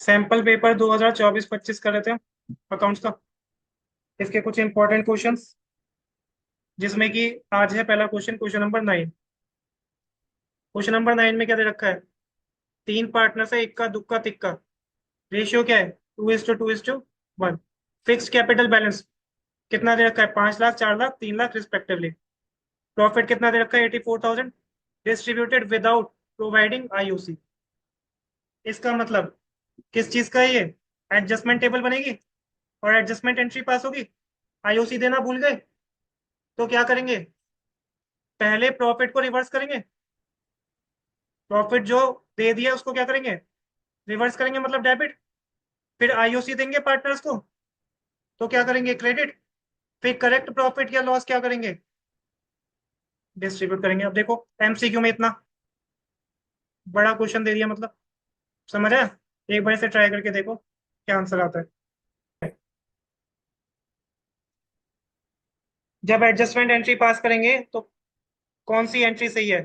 Sample paper 2024-25 कर रहे थे अकाउंट्स का। इसके कुछ इंपॉर्टेंट क्वेश्चंस, जिसमें कि आज है पहला question, question number 9। Question number 9 में क्या दे रखा है? तीन पार्टनर से इक्का दुक्का तिक्का, रेशियो क्या है? 2:2:1। फिक्स्ड कैपिटल बैलेंस कितना दे रखा है? 5 लाख, 4 लाख, 3 लाख रिस्पेक्टिवली। प्रॉफिट कितना दे रखा है? 84,000, डिस्ट्रीब्यूटेड विदाउट प्रोवाइडिंग आईओसी। इसका मतलब किस चीज का है ये? एडजस्टमेंट टेबल बनेगी और एडजस्टमेंट एंट्री पास होगी। आईओसी देना भूल गए तो क्या करेंगे? पहले प्रॉफिट को रिवर्स करेंगे। प्रॉफिट जो दे दिया उसको क्या करेंगे? रिवर्स करेंगे, मतलब डेबिट। फिर आईओसी देंगे पार्टनर्स को, तो क्या करेंगे? क्रेडिट। फिर करेक्ट प्रॉफिट या लॉस क्या करेंगे? डिस्ट्रीब्यूट करेंगे। अब देखो एमसीक्यू में इतना बड़ा क्वेश्चन दे दिया, मतलब समझ आया? एक बार से ट्राई करके देखो क्या आंसर आता है। जब एडजस्टमेंट एंट्री पास करेंगे तो कौन सी एंट्री सही है?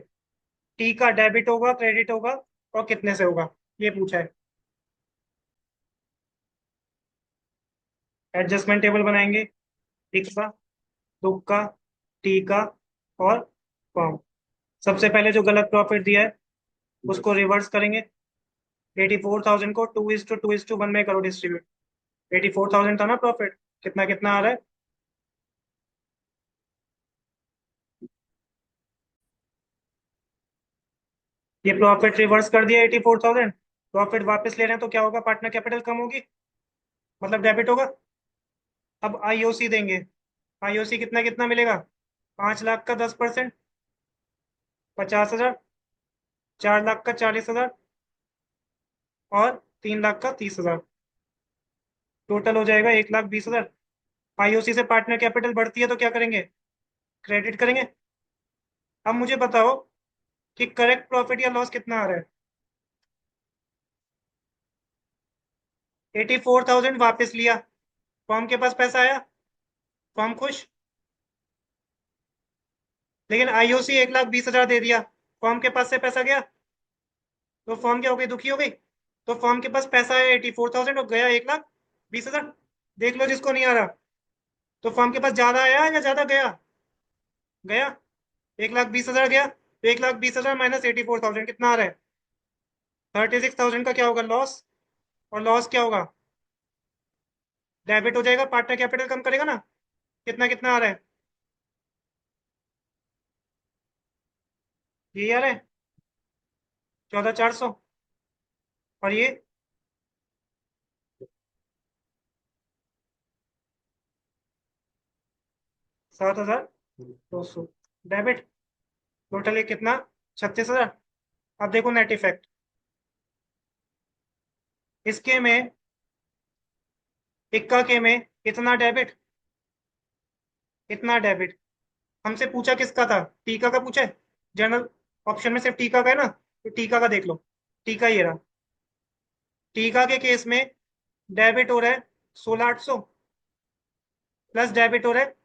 टी का डेबिट होगा, क्रेडिट होगा, और कितने से होगा, ये पूछा है। एडजस्टमेंट टेबल बनाएंगे, इक्का दुक्का टीका और फॉर्म। सबसे पहले जो गलत प्रॉफिट दिया है उसको रिवर्स करेंगे। 84,000 को 2:2:1 में करो डिस्ट्रीब्यूट। 84,000 था ना प्रॉफिट, कितना कितना आ रहा है? ये प्रॉफिट रिवर्स कर दिया 84,000। प्रॉफिट वापस ले रहे हैं तो क्या होगा? पार्टनर कैपिटल कम होगी, मतलब डेबिट होगा। अब आईओसी देंगे। आईओसी कितना कितना मिलेगा? 5 लाख का 10%, 50,000। 4 लाख का 40,000। और 3 लाख का 30,000। टोटल हो जाएगा 1,20,000। आईओसी से पार्टनर कैपिटल बढ़ती है तो क्या करेंगे? क्रेडिट करेंगे। अब मुझे बताओ कि करेक्ट प्रॉफिट या लॉस कितना आ रहा है? 84,000 वापस लिया, फॉर्म के पास पैसा आया, फॉर्म खुश। लेकिन आईओसी 1,20,000 दे दिया, फॉर्म के पास से पैसा गया, तो फॉर्म क्या हो गई? दुखी हो गई। तो फॉर्म के पास पैसा आया 84,000 और गया 1,20,000। देख लो जिसको नहीं आ रहा। तो फॉर्म के पास ज्यादा आया या ज्यादा गया? गया। 1,20,000 गया, तो 1,20,000 माइनस 84,000 कितना आ रहा है? 36,000 का क्या होगा? लॉस। और लॉस क्या होगा? डेबिट हो जाएगा, पार्टनर कैपिटल कम करेगा ना। कितना कितना आ रहा है? यही आ रहा है, 14,400। और ये 7,200 डेबिट। टोटल ये कितना? 36,000। अब देखो नेट इफेक्ट इसके में, इक्का के में इतना डेबिट, इतना डेबिट। हमसे पूछा किसका था? टीका का पूछा है। जनरल ऑप्शन में सिर्फ टीका का है ना, तो टीका का देख लो। टीका ये रहा। टीका के केस में डेबिट हो रहा है 16,800, प्लस डेबिट हो रहा है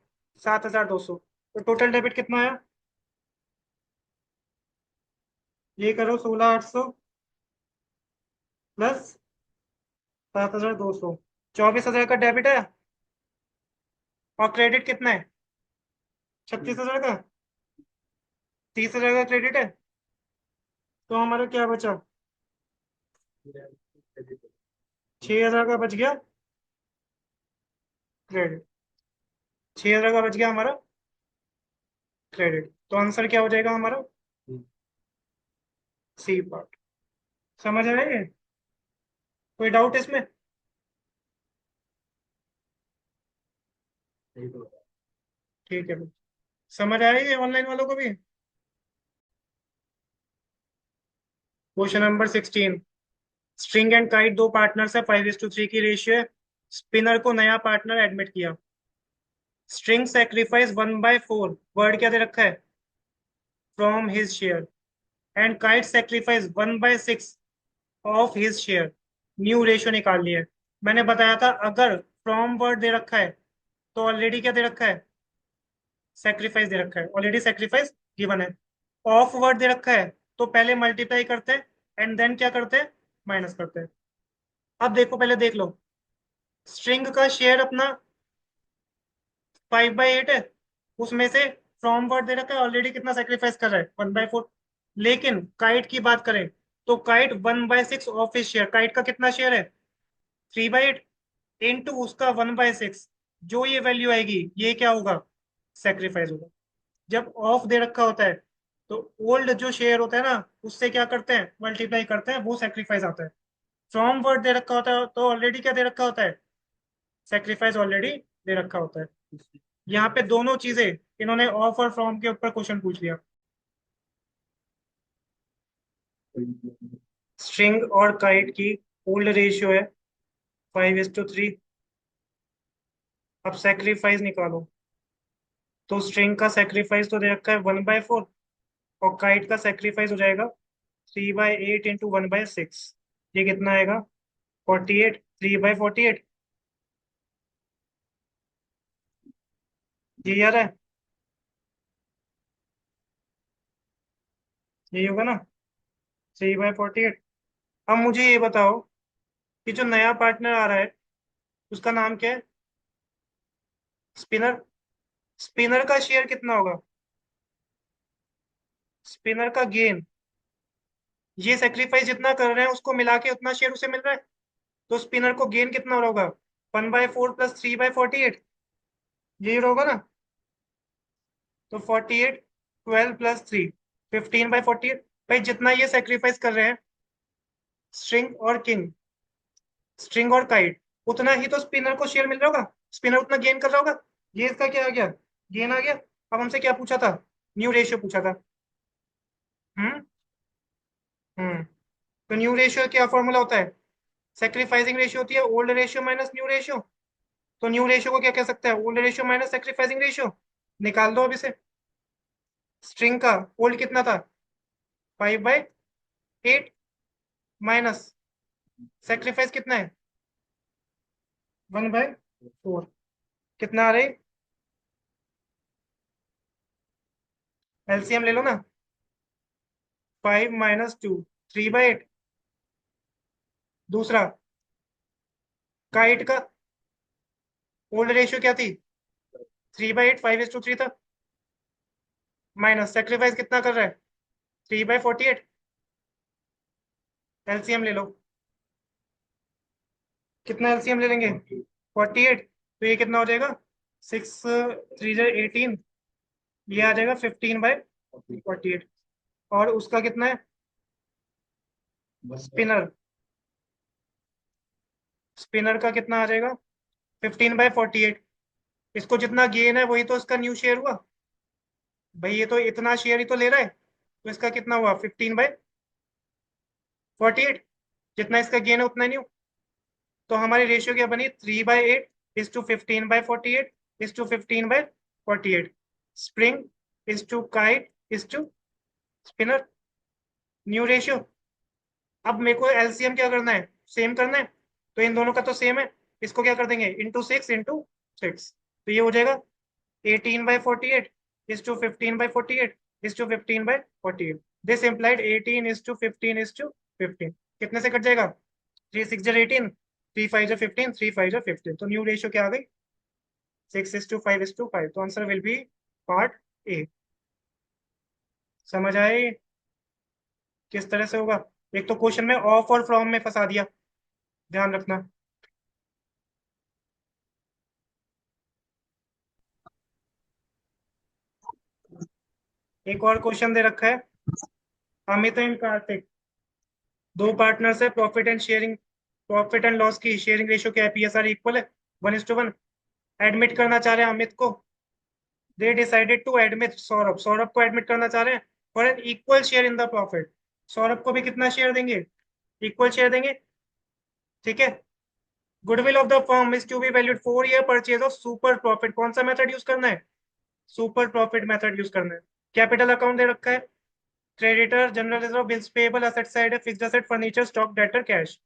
7,200। तो टोटल डेबिट कितना आया? ये करो, 16,800 प्लस 7,200, 24,000 का डेबिट है। और क्रेडिट कितना है? 36,000 का। 30,000 का क्रेडिट है। तो हमारा क्या बचा? 6,000 का बच गया क्रेडिट। 6,000 का बच गया हमारा क्रेडिट। तो आंसर क्या हो जाएगा हमारा? C part. समझ आ रही है? कोई डाउट इसमें? ठीक है भाई। समझ आएगी ऑनलाइन वालों को भी? Question number 16। String and kite दो पार्टनर है, 5:3 की रेशियो है। स्पिनर को नया पार्टनर एडमिट किया। स्ट्रिंग सेक्रीफाइस 1/4, वर्ड क्या दे रखा है? From his share. And kite sacrifice 1/6 of his share. New ratio निकाल लिया है। मैंने बताया था अगर फ्रॉम वर्ड दे रखा है तो ऑलरेडी क्या दे रखा है? सेक्रीफाइस दे रखा है, ऑलरेडी सेक्रीफाइस गिवन है। ऑफ वर्ड दे रखा है तो पहले मल्टीप्लाई करते हैं एंड देन क्या करते हैं? माइनस करते हैं। अब देखो, पहले देख लो, स्ट्रिंग का शेयर अपना 5/8 है, उसमें से फ्रॉम वर्ड दे रखा है ऑलरेडी, कितना सेक्रीफाइस कर रहा है 1/4। लेकिन काइट की बात करें तो kite 1/6 of his share, kite का कितना शेयर है 3/8 इंटू उसका 1/6, जो ये वैल्यू आएगी ये क्या होगा, सेक्रीफाइस होगा। जब ऑफ दे रखा होता है तो ओल्ड जो शेयर होता है ना, उससे क्या करते हैं मल्टीप्लाई करते हैं, वो सेक्रीफाइस आता है। फ्रॉम वर्ड दे रखा होता है तो ऑलरेडी क्या दे रखा होता है, सेक्रीफाइस ऑलरेडी दे रखा होता है। यहाँ पे दोनों चीजें, इन्होंने ऑफ और फ्रॉम के ऊपर क्वेश्चन पूछ लिया। स्ट्रिंग और काइट की ओल्ड रेशियो है 5:3। अब सेक्रीफाइस निकालो, तो स्ट्रिंग का सेक्रीफाइस तो दे रखा है 1/4, और काइट का सेक्रीफाइस हो जाएगा 3/8 इंटू 1/6। ये कितना आएगा 48, 3/48। ये याद है, यही होगा ना, 3/48। अब मुझे ये बताओ कि जो नया पार्टनर आ रहा है उसका नाम क्या है, स्पिनर। स्पिनर का शेयर कितना होगा, स्पिनर का गेन, ये सेक्रीफाइस जितना कर रहे हैं उसको मिला के उतना शेयर उसे मिल रहा है, तो स्पिनर को गेन कितना हो रहा होगा 1/4 प्लस 3/48, यही होगा ना। तो 48, 12 प्लस 3, 15/48। भाई जितना ये सेक्रीफाइस कर रहे हैं स्ट्रिंग और किंग, स्ट्रिंग और काइट, उतना ही तो स्पिनर को शेयर मिल रहा होगा, स्पिनर उतना गेन कर रहा होगा। ये इसका क्या आ गया, गेन आ गया। अब हमसे क्या पूछा था, न्यू रेशियो पूछा था। हम्म हम्म तो न्यू रेशियो क्या फॉर्मूला होता है, सेक्रीफाइसिंग रेशियो होती है old ratio minus new ratio. तो न्यू रेशियो को क्या कह सकते हैं, old ratio minus sacrificing ratio. निकाल दो अब इसे। स्ट्रिंग का ओल्ड कितना था 5/8, माइनस सेक्रीफाइस कितना है 1/4, कितना आ रही, एलसीएम ले लो ना, 5 - 2, 3/8। दूसरा, काइट का ओल्ड रेशियो क्या थी 3/8, 5:3 था, माइनस सेक्रीफाइस कितना कर रहा है 3/48। एलसीएम ले लो, कितना एलसीएम ले लेंगे 48, तो ये कितना हो जाएगा 6 3 18, ये आ जाएगा 15/48। और उसका कितना है स्पिनर, स्पिनर का कितना आ जाएगा 15/48। इसको जितना गेन है वही तो इसका न्यू शेयर हुआ, भाई ये तो इतना शेयर ही तो ले रहा है, तो इसका कितना हुआ 15/48, जितना इसका गेन है उतना न्यू। तो हमारी रेशियो क्या बनी 3/8 is to 15/48 is to 15/48। Spring is to kite is to spinner, new ratio. अब मेरे को एलसीएम क्या करना है, सेम करना है, तो इन दोनों का तो सेम है, इसको क्या कर देंगे इंटू 6 तो ये हो जाएगा 18/48 is to 15/48 is to 15/48। This implied 18 is to 15 is to 15, कितने से कट जाएगा 3 6 18, 3 5 15, 3 5 15, तो न्यू रेशियो क्या आ गई 6:5:5, तो answer will be part A. समझ आए किस तरह से होगा, एक तो क्वेश्चन में ऑफ और फ्रॉम में फंसा दिया, ध्यान रखना। एक और क्वेश्चन दे रखा है, अमित एंड कार्तिक, दो पार्टनर्स है, profit and sharing, profit and loss की शेयरिंग रेशियो क्या है, पीएसआर इक्वल है 1:1। एडमिट करना चाह रहे हैं अमित को, they decided to admit Saurabh, Saurabh को एडमिट करना चाह रहे हैं for an equal share in the profit. Saurabh को भी कितना शेयर देंगे, इक्वल शेयर देंगे, ठीक है। Goodwill of the firm is to be valued 4 year purchase of super profit, कौन सा मेथड यूज करना है, सुपर प्रॉफिट मेथड यूज करना है। कैपिटल अकाउंट दे रखा है, creditor, general reserve, bills payable, asset side है, fixed asset, furniture, stock, debtor, cash.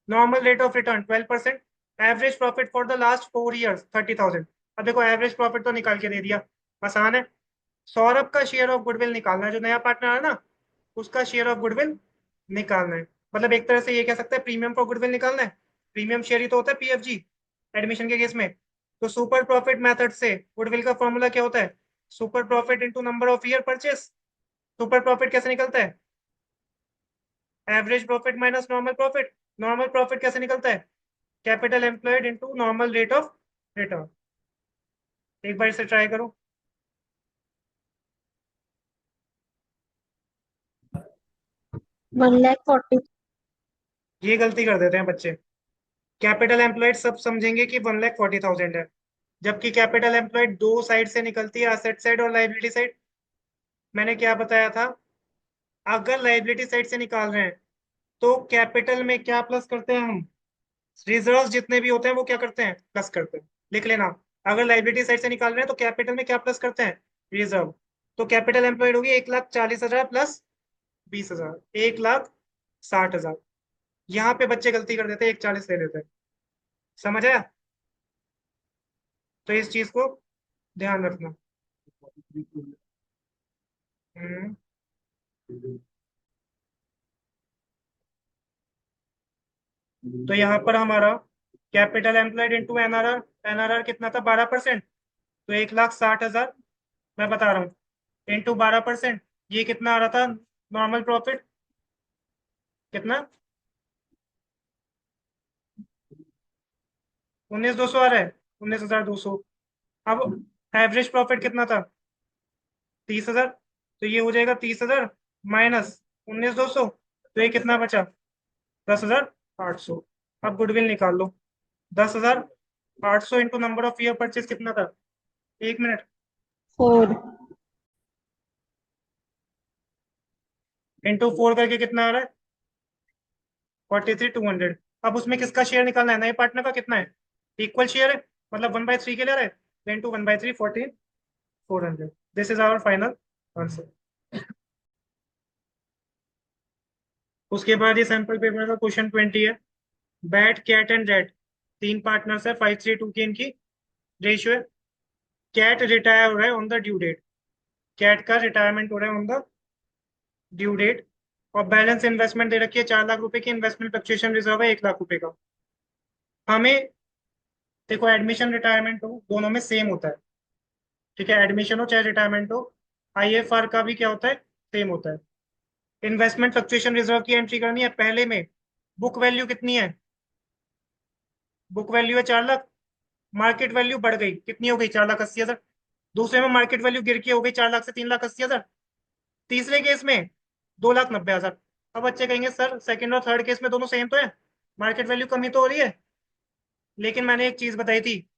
Normal rate of return 12%, average profit for the last 4 years 30,000। अब देखो एवरेज प्रॉफिट तो निकाल के दे दिया, आसान है। सौरभ का शेयर ऑफ गुडविल निकालना है, जो नया पार्टनर है ना उसका शेयर ऑफ गुडविल निकालना है। मतलब एक तरह से ये कह सकते हैं प्रीमियम फॉर गुडविल निकालना है। प्रीमियम शेयर ही तो होता है पीएफजी एडमिशन के केस में। तो सुपर प्रॉफिट मेथड से गुडविल का फॉर्मूला क्या होता है? Super profit into number of year purchase. Super profit कैसे निकलता है? Average profit minus normal profit. Normal profit कैसे निकलता है? Capital employed into normal rate of return. एक बार इसे ट्राई करो। 1,40,000। ये गलती कर देते हैं बच्चे। कैपिटल एम्प्लॉयड सब समझेंगे कि 1,40,000 है, जबकि कैपिटल एम्प्लॉयड दो साइड से निकलती है, असेट साइड और लाइबिलिटी साइड। मैंने क्या बताया था? अगर लाइबिलिटी साइड से निकाल रहे हैं तो कैपिटल में क्या प्लस करते हैं हम? रिजर्व जितने भी होते हैं वो क्या करते हैं? प्लस करते हैं। लिख लेना। अगर लाइबिलिटी साइड से निकाल रहे हैं तो कैपिटल में क्या प्लस करते हैं? रिजर्व। तो कैपिटल एम्प्लॉयड होगी 1,40,000 प्लस 20,000, 1,60,000। यहाँ पे बच्चे गलती कर देते हैं, 1,40 ले लेते हैं। समझ आया? तो इस चीज को ध्यान रखना। हम्म। तो यहाँ पर हमारा capital employed into NRR, NRR कितना था? 12%। तो 1,60,000 मैं बता रहा हूँ इंटू 12%, ये कितना आ रहा था? नॉर्मल प्रॉफिट कितना? 19,200 आ रहा है, 19,200। अब एवरेज प्रॉफिट कितना था? 30,000। तो ये हो जाएगा 30,000 माइनस 19,200। तो ये कितना बचा? 10,800। अब गुडविल निकाल लो। 10,800 into number of year purchase कितना था? 1 मिनट। 4। इंटू 4 करके कितना आ रहा है? 43,200। अब उसमें किसका शेयर निकालना है? नए पार्टनर का कितना है? इक्वल शेयर है, मतलब 1/3 के ले रहा है। Into 1/3 14,400। This is our final answer. उसके बाद ये सैंपल पेपर का क्वेश्चन 20 है। बैट कैट एंड रेट तीन पार्टनर्स है, 5:3 की इनकी रेशियो है। कैट रिटायर हो रहा है on the due date. Cat का रिटायरमेंट हो रहा है ऑन द ड्यू डेट। और बैलेंस इन्वेस्टमेंट दे रखी है 4 लाख रुपए की, इन्वेस्टमेंट फ्लक्चुएशन रिजर्व है 1 लाख रुपए का। हमें देखो, एडमिशन रिटायरमेंट हो दोनों में सेम होता है, ठीक है? एडमिशन हो चाहे रिटायरमेंट हो, आईएफआर का भी क्या होता है? सेम होता है। इन्वेस्टमेंट फ्लक्चुएशन रिजर्व की एंट्री करनी है पहले में। बुक वैल्यू कितनी है? बुक वैल्यू है 4 लाख। मार्केट वैल्यू बढ़ गई, कितनी हो गई? 4,80,000। दूसरे में मार्केट वैल्यू गिर के हो गई 4 लाख से 3,80,000। तीसरे केस में 2,90,000। अब बच्चे कहेंगे सर सेकंड और थर्ड केस में दोनों सेम तो है, मार्केट वैल्यू कम ही तो हो रही है। लेकिन मैंने एक चीज बताई थी,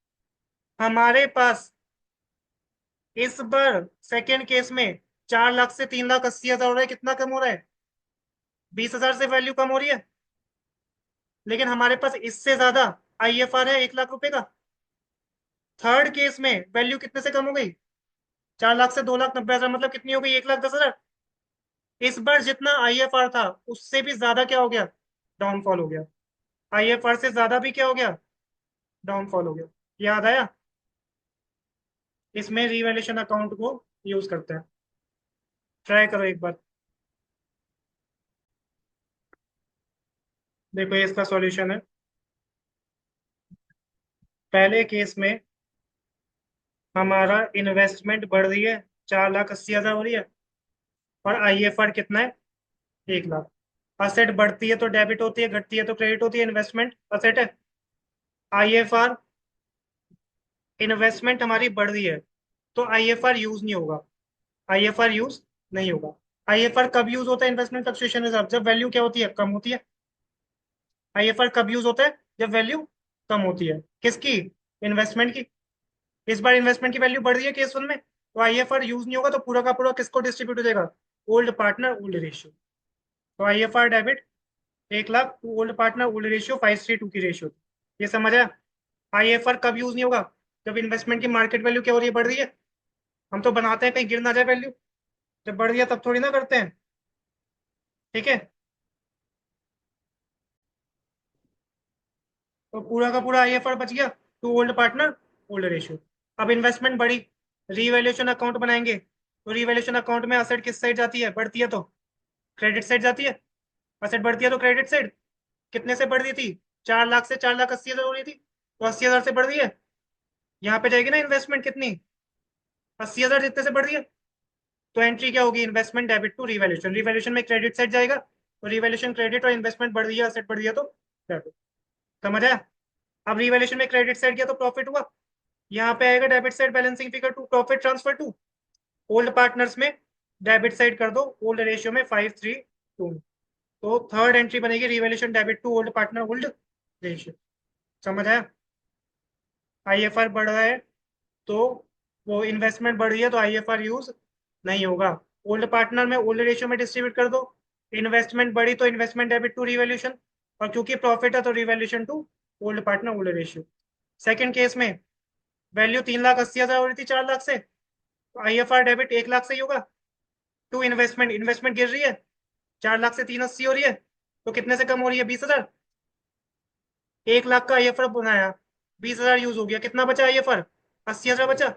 हमारे पास इस बार सेकेंड केस में 4 लाख से 3,80,000 हो रहा है। कितना कम हो रहा है? 20,000 से वैल्यू कम हो रही है। लेकिन हमारे पास इससे ज्यादा आईएफआर है 1 लाख रुपए का। थर्ड केस में वैल्यू कितने से कम हो गई? 4 लाख से 2,90,000, मतलब कितनी हो गई? 1,10,000। इस बार जितना आईएफआर था उससे भी ज्यादा क्या हो गया? डाउनफॉल हो गया। आईएफआर से ज्यादा भी क्या हो गया? डाउनफॉल हो गया। याद आया? इसमें रिवैल्यूएशन अकाउंट को यूज करते हैं। ट्राई करो एक बार। देखो ये इसका सॉल्यूशन है। पहले केस में हमारा इन्वेस्टमेंट बढ़ रही है, 4,80,000 हो रही है। और आईएफआर कितना है? 1 लाख। असेट बढ़ती है तो डेबिट होती है, घटती है तो क्रेडिट होती है। इन्वेस्टमेंट असेट है। आईएफआर, इन्वेस्टमेंट हमारी बढ़ रही है तो आईएफआर यूज नहीं होगा। आईएफआर यूज नहीं होगा। आईएफआर कब यूज होता है? इन्वेस्टमेंट फ्लक्चुएशन रिजर्व, जब वैल्यू क्या होती है? कम होती है। आईएफआर कब यूज होता है? जब वैल्यू कम होती है। किसकी? इन्वेस्टमेंट की। इस बार इन्वेस्टमेंट की वैल्यू बढ़ रही है केस वन में, तो आईएफआर यूज नहीं होगा, तो पूरा का पूरा किसको डिस्ट्रीब्यूट हो जाएगा? Old partner old ratio. तो IFR debit 1 lakh to old partner old ratio 5:3 की रेशियो। ये समझ आया? आईएफआर कब यूज नहीं होगा? जब इन्वेस्टमेंट की मार्केट वैल्यू क्या हो रही है? बढ़ रही है। हम तो बनाते हैं कहीं गिर ना जाए वैल्यू, जब बढ़ रही है तब थोड़ी ना करते हैं। ठीक है? तो पूरा का पूरा आईएफआर बच गया to old partner old ratio. अब इन्वेस्टमेंट बढ़ी, रीवैल्यूएशन अकाउंट बनाएंगे। तो रीवैल्यूएशन अकाउंट में असेट किस साइड जाती है? बढ़ती है तो क्रेडिट साइड जाती है। असेट बढ़ती है तो क्रेडिट साइड। कितने से बढ़ रही थी? 4 लाख से 4,80,000 हो रही थी, तो 80,000 से बढ़ रही है। यहाँ पे जाएगी ना इन्वेस्टमेंट कितनी, 80,000 जितने से बढ़ रही है। तो एंट्री क्या होगी, investment debit to revaluation. Revaluation में क्रेडिट साइड जाएगा, तो रिवैल्यूएशन क्रेडिट, और इन्वेस्टमेंट बढ़ रही है, असेट बढ़ रही है तो डेबिट। समझ आया। अब रिवैल्यूएशन में क्रेडिट साइड गया तो प्रॉफिट हुआ, यहाँ पे आएगा debit side balancing figure to profit transfer to old partners में। डेबिट साइड कर दो ओल्ड रेशियो में 5:3:2, तो थर्ड एंट्री बनेगी revaluation debit to old partner old ratio. समझ आया। आईएफआर बढ़ रहा है तो वो इन्वेस्टमेंट बढ़ रही है तो आईएफआर यूज नहीं होगा। ओल्ड पार्टनर में ओल्ड रेशियो में डिस्ट्रीब्यूट कर दो, इन्वेस्टमेंट बढ़ी तो इन्वेस्टमेंट डेबिट टू रिवैल्यूएशन, और क्योंकि प्रॉफिट है तो revaluation to old partner old ratio. Second case में वैल्यू 3,80,000 हो रही थी 4 लाख से, तो आईएफआर डेबिट 1 लाख से ही होगा। टू इन्वेस्टमेंट, इन्वेस्टमेंट गिर रही है, 4 लाख से 380 हो रही है, तो कितने से कम हो रही है, 20,000। 1 लाख का आईएफआर बनाया, 20,000 यूज हो गया, कितना बचा आईएफआर, 80,000 बचा।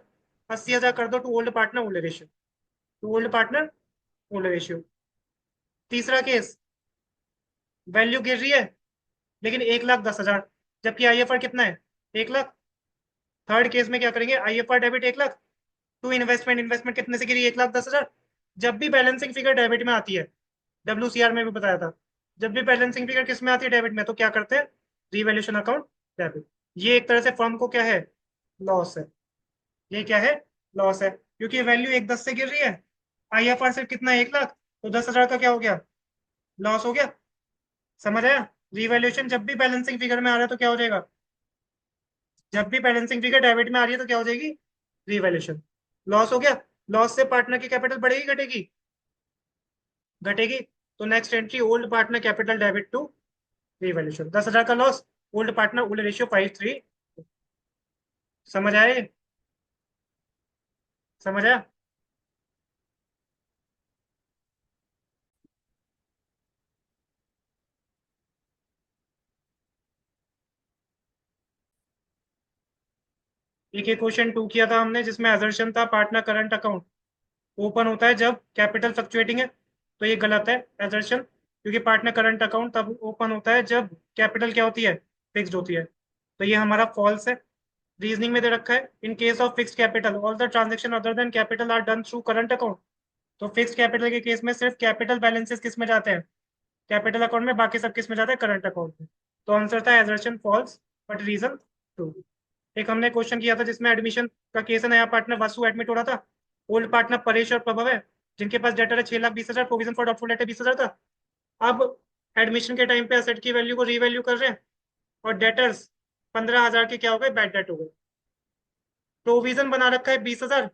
80,000 कर दो to old partner old ratio, to old partner old ratio. तीसरा केस, वैल्यू गिर रही है लेकिन 1,10,000, जबकि आईएफआर कितना है, 1 लाख। थर्ड केस में क्या करेंगे, IFR debit 1 lakh to investment, investment कितने से गिरी, 1,10,000। जब भी बैलेंसिंग फिगर डेबिट में आती है, WCR में भी बताया था, जब भी बैलेंसिंग फिगर किस में आती है, डेबिट में, तो क्या करते हैं, रिवैल्यूएशन अकाउंट डेबिट। ये एक तरह से फर्म को क्या है, लॉस है। ये क्या है, लॉस है, क्योंकि वैल्यू 1,10 से गिर रही है, आईएफआर सिर्फ कितना है, 1 लाख, तो 10,000 का क्या हो गया, लॉस हो गया। समझ आया। रिवैल्यूएशन जब भी बैलेंसिंग फिगर में आ रहा है तो क्या हो जाएगा, जब भी बैलेंसिंग फिगर डेबिट में आ रही है तो क्या हो जाएगी, रिवैल्यूएशन। लॉस हो गया, लॉस से पार्टनर की कैपिटल बढ़ेगी घटेगी, घटेगी। तो next entry old partner capital debit to revaluation, 10,000 का loss, old partner old ratio 5:3। समझ आए, समझ आया। एक क्वेश्चन 2 किया था हमने जिसमें असर्शन था पार्टनर करंट अकाउंट ओपन होता है जब कैपिटल फ्लक्चुएटिंग है, तो ये गलत है असर्शन, क्योंकि पार्टनर करंट अकाउंट तब ओपन होता है जब कैपिटल क्या होती है, फिक्स्ड होती है, तो ये हमारा फॉल्स है। रीजनिंग में दे रखा है in case of fixed capital all the transaction other than capital R done through current account. तो फिक्स्ड कैपिटल के केस में सिर्फ कैपिटल बैलेंसेस किस में जाते हैं, कैपिटल अकाउंट में, बाकी सब किस में जाता है, करंट अकाउंट में। तो आंसर था assertion false, but reason true. एक हमने क्वेश्चन किया था जिसमें एडमिशन का केस है, नया पार्टनर वासु एडमिट हो रहा था, ओल्ड पार्टनर परेश और प्रभव है, जिनके पास डेटर है 6,20,000, प्रोविजन फॉर डाउटफुल डेट है 20,000 का। अब एडमिशन के टाइम पे एसेट की वैल्यू को रीवैल्यू कर रहे हैं, और डेटर्स 15,000 के क्या हो गए, बैड डेट हो गए। प्रोविजन बना रखा है 20,000,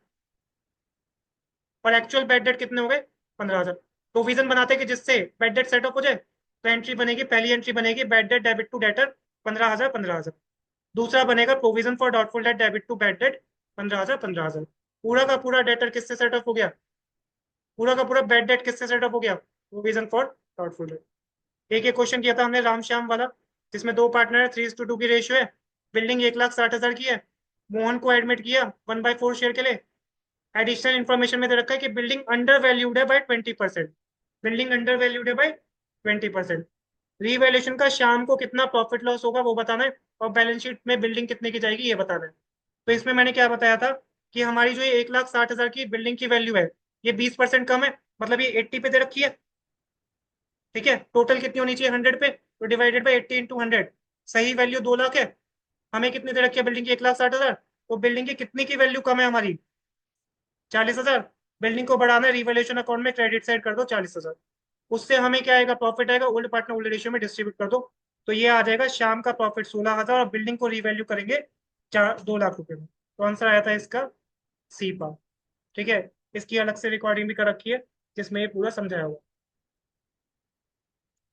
और एक्चुअल बैड डेट कितने हो गए, 15,000। प्रोविजन बनाते कि जिससे बैड डेट सेट ऑफ हो जाए, तो एंट्री बनेगी, पहली एंट्री बनेगी bad debt debit to debtor 15,000 15,000। दूसरा बनेगा provision for doubtful debt debit to bad debt 15,000 15,000। पूरा का पूरा डेटर किससे सेट ऑफ हो गया, पूरा का पूरा बैड डेट किससे सेट ऑफ हो गया, प्रोविजन फॉर डाउटफुल डेट। एक क्वेश्चन किया था हमने राम श्याम वाला, जिसमें दो पार्टनर है, 3:2 की रेशियो है, बिल्डिंग 1,60,000 की है, मोहन को एडमिट किया 1/4 शेयर के लिए। एडिशनल इन्फॉर्मेशन में दे रखा है कि बिल्डिंग अंडर वैल्यूड है बाय 20%, बिल्डिंग अंडर वैल्यूड है बाय 20%। रीवैल्यूएशन का शाम को कितना प्रॉफिट लॉस होगा वो बताना है, और बैलेंस शीट में बिल्डिंग कितने की जाएगी ये बताना है। तो इसमें मैंने क्या बताया था कि हमारी जो ये 1,60,000 की बिल्डिंग की वैल्यू है, ये 20% कम है, मतलब ये 80 पे दे रखी है। ठीक है, टोटल कितनी होनी चाहिए, 100 पे, तो डिवाइडेड बाई 80 × 100। सही वैल्यू 2 लाख है, हमें कितनी दे रखी है बिल्डिंग की, 1,60,000, तो बिल्डिंग की कितनी की वैल्यू कम है हमारी, 40,000। बिल्डिंग को बढ़ाना है, रिवैल्यूएशन अकाउंट में क्रेडिट साइड कर दो 40,000, उससे हमें क्या आएगा, प्रॉफिट आएगा, ओल्ड पार्टनर ओल्ड रेशियो में डिस्ट्रीब्यूट कर दो। तो ये आ जाएगा शाम का प्रॉफिट 16,000, और बिल्डिंग को रिवैल्यू करेंगे 2 लाख रुपए में। तो आंसर आया था इसका सी पार्ट। ठीक है, इसकी अलग से रिकॉर्डिंग भी कर रखी है जिसमें ये पूरा समझाया हुआ है।